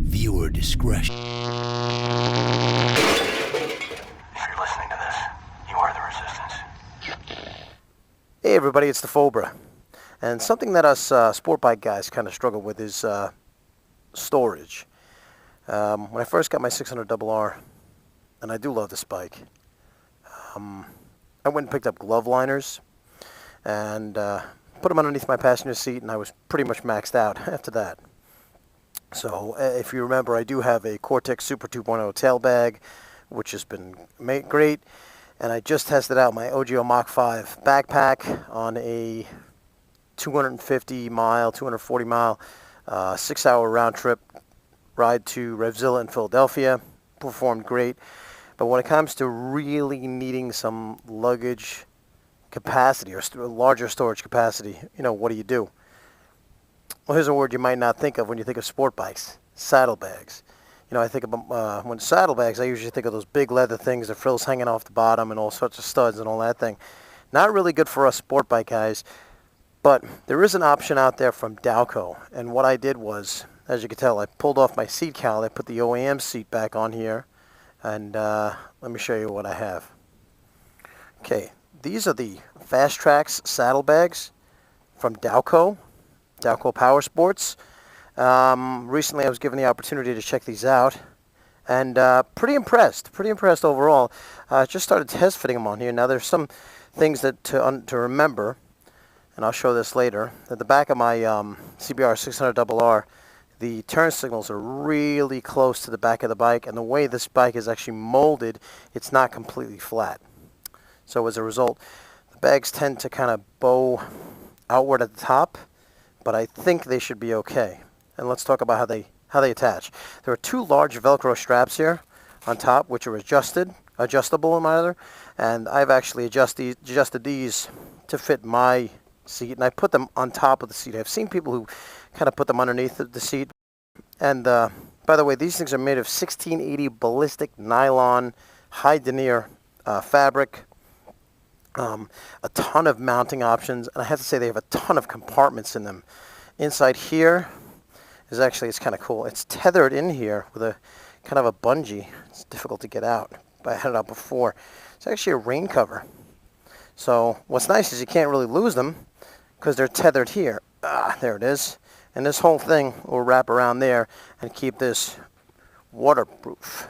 Viewer discretion. If you're listening to this, you are the resistance. Hey everybody, it's dafobra. And something that us sport bike guys kind of struggle with is storage. When I first got my 600RR, and I do love this bike, I went and picked up glove liners and put them underneath my passenger seat, and I was pretty much maxed out after that. So if you remember, I do have a Cortex Super 2.0 tail bag, which has been great. And I just tested out my Ogio Mach 5 backpack on a 240 mile, 6-hour round trip ride to Revzilla in Philadelphia. Performed great. But when it comes to really needing some luggage capacity or larger storage capacity, what do? Well, here's a word you might not think of when you think of sport bikes: saddlebags. I think about when saddlebags, I usually think of those big leather things, the frills hanging off the bottom and all sorts of studs and all that thing. Not really good for us sport bike guys, but there is an option out there from Dowco. And what I did was, as you can tell, I pulled off my seat cowl. I put the OEM seat back on here, and let me show you what I have. Okay, these are the Fastrax Saddlebags from Dowco Powersports. Recently I was given the opportunity to check these out, and pretty impressed overall. Just started test fitting them on here. Now there's some things that to remember, and I'll show this later. At the back of my CBR 600RR, the turn signals are really close to the back of the bike, and the way this bike is actually molded, it's not completely flat. So as a result, the bags tend to kind of bow outward at the top, but I think they should be okay. And let's talk about how they attach. There are two large Velcro straps here on top, which are adjustable rather, and I've actually adjusted these to fit my seat, and I put them on top of the seat. I've seen people who kind of put them underneath the seat. And by the way, these things are made of 1680 ballistic nylon, high denier fabric. A ton of mounting options, and I have to say they have a ton of compartments in them. Inside here is actually, it's kind of cool. It's tethered in here with a kind of a bungee. It's difficult to get out, but I had it out before. It's actually a rain cover. So what's nice is you can't really lose them because they're tethered here. There it is. And this whole thing will wrap around there and keep this waterproof.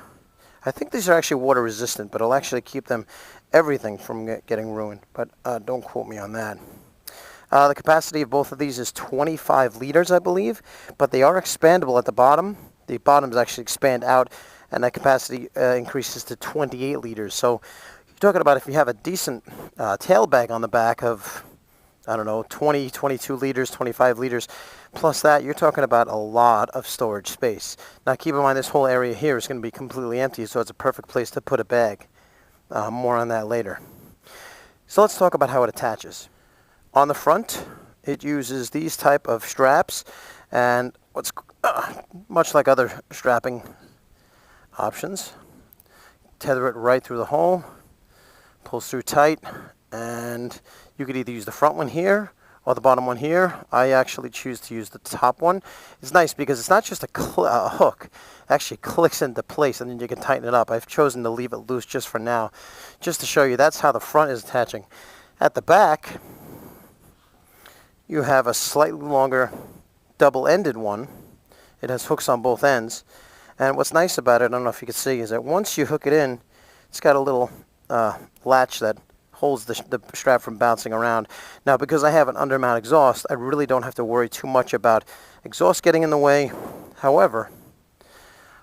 I think these are actually water resistant, but it'll actually keep everything from getting ruined. But don't quote me on that. The capacity of both of these is 25 liters, I believe, but they are expandable at the bottom. The bottoms actually expand out, and that capacity increases to 28 liters. So you're talking about if you have a decent tail bag on the back of, 20, 22 liters, 25 liters, plus that, you're talking about a lot of storage space. Now keep in mind this whole area here is going to be completely empty, so it's a perfect place to put a bag. More on that later. So let's talk about how it attaches. On the front, it uses these type of straps, and what's much like other strapping options. Tether it right through the hole, pulls through tight, and you could either use the front one here or the bottom one here. I actually choose to use the top one. It's nice because it's not just a hook. It actually clicks into place, and then you can tighten it up. I've chosen to leave it loose just for now, just to show you that's how the front is attaching. At the back, you have a slightly longer double-ended one. It has hooks on both ends. And what's nice about it, I don't know if you can see, is that once you hook it in, it's got a little latch that holds the strap from bouncing around. Now, because I have an undermount exhaust, I really don't have to worry too much about exhaust getting in the way. However,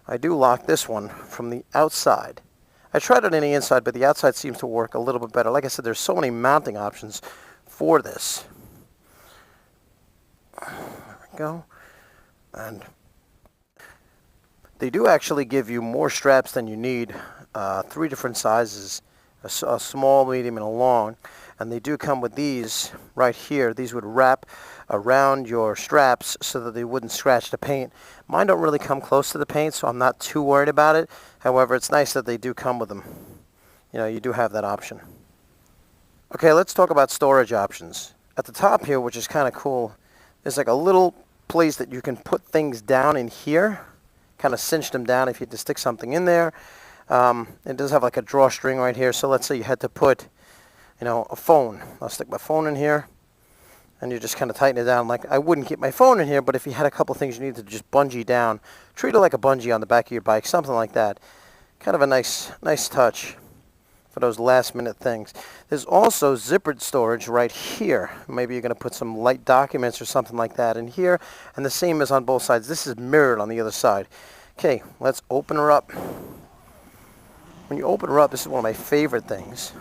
I do lock this one from the outside. I tried it on the inside, but the outside seems to work a little bit better. Like I said, there's so many mounting options for this. There we go. And they do actually give you more straps than you need. 3 different sizes, a small, medium, and a long. And they do come with these right here. These would wrap around your straps so that they wouldn't scratch the paint. Mine don't really come close to the paint, so I'm not too worried about it. However, it's nice that they do come with them. You do have that option. Okay, let's talk about storage options. At the top here, which is kind of cool, there's like a little place that you can put things down in here. kind of cinched them down if you had to stick something in there. It does have like a drawstring right here. So let's say you had to put, you know, a phone. I'll stick my phone in here, and you just kind of tighten it down. Like, I wouldn't keep my phone in here, but if you had a couple things you needed to just bungee down, treat it like a bungee on the back of your bike, something like that. Kind of a nice touch for those last minute things. There's also zippered storage right here. Maybe you're going to put some light documents or something like that in here, and the same is on both sides. This is mirrored on the other side. Okay, let's open her up. When you open her up, this is one of my favorite things.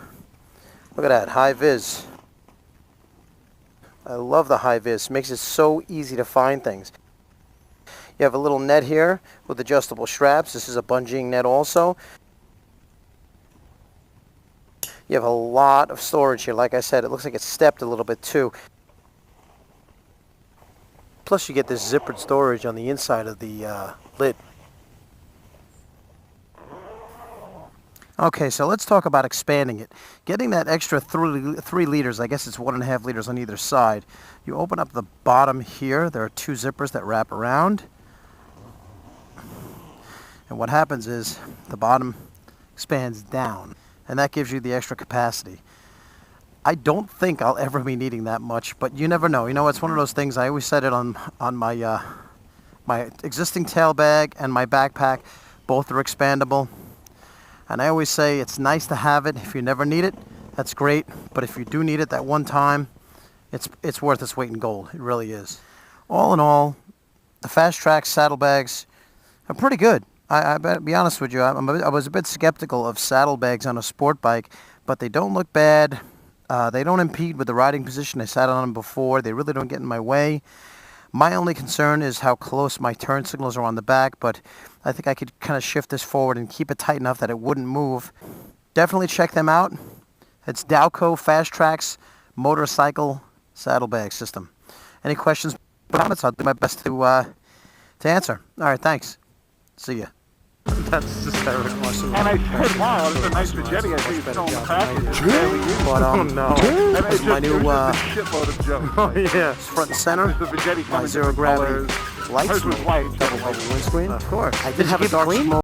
Look at that, high vis. I love the high vis. Makes it so easy to find things. You have a little net here with adjustable straps. This is a bungeeing net also. You have a lot of storage here. Like I said, it looks like it's stepped a little bit too. Plus you get this zippered storage on the inside of the lid. Okay, so let's talk about expanding it. Getting that extra 3 liters, I guess it's 1.5 liters on either side. You open up the bottom here. There are 2 zippers that wrap around. And what happens is the bottom expands down, and that gives you the extra capacity. I don't think I'll ever be needing that much, but you never know. You know, it's one of those things. I always said it on my my existing tail bag and my backpack. Both are expandable. And I always say it's nice to have it. If you never need it, that's great. But if you do need it that one time, it's worth its weight in gold. It really is. All in all, the Fastrax saddlebags are pretty good. I better be honest with you. I was a bit skeptical of saddlebags on a sport bike, but they don't look bad. They don't impede with the riding position. I sat on them before. They really don't get in my way. My only concern is how close my turn signals are on the back, but I think I could kind of shift this forward and keep it tight enough that it wouldn't move. Definitely check them out. It's Dowco Fastrax Motorcycle Saddlebag System. Any questions, comments? I'll do my best to answer. All right, thanks. See ya. That's hysterical. And I said, wow, it's a nice spaghetti. I think it's on the package. But, Oh no. this is my new shitload of junk. oh yeah, front and center. The spaghetti My zero gravity lights, Hers was white. double windscreen. Of course. I did have a dark smoke.